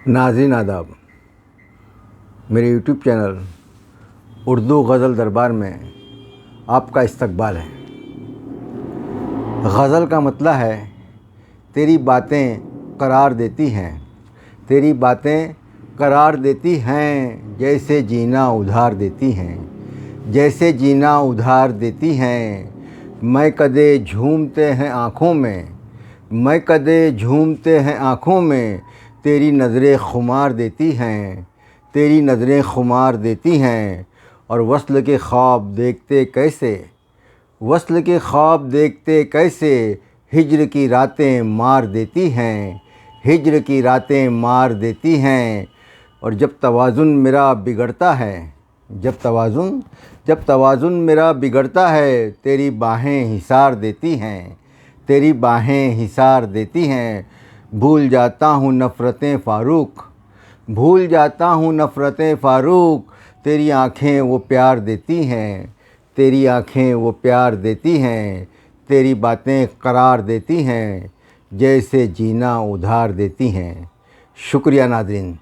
नाज़रीन आदाब, मेरे यूट्यूब चैनल उर्दू गज़ल दरबार में आपका इस्तकबाल है। गज़ल का मतलब है तेरी बातें करार देती हैं, तेरी बातें करार देती हैं, जैसे जीना उधार देती हैं, जैसे जीना उधार देती हैं। मैं कदे झूमते हैं आँखों में, मैं कदे झूमते हैं आँखों में, तेरी नज़रें खुमार देती हैं, तेरी नज़रें खुमार देती हैं। और वस्ल के ख्वाब देखते कैसे, वस्ल के ख्वाब देखते कैसे, हिज्र की रातें मार देती हैं, हिज्र की रातें मार देती हैं। और जब तवाज़ुन मेरा बिगड़ता है, जब तवाज़ुन मेरा बिगड़ता है, तेरी बाहें हिसार देती हैं, तेरी बाहें हिसार देती हैं। भूल जाता हूँ नफ़रतें फ़ारूक, भूल जाता हूँ नफ़रतें फ़ारूक, तेरी आँखें वो प्यार देती हैं, तेरी आँखें वो प्यार देती हैं। तेरी बातें करार देती हैं, जैसे जीना उधार देती हैं। शुक्रिया नाज़रीन।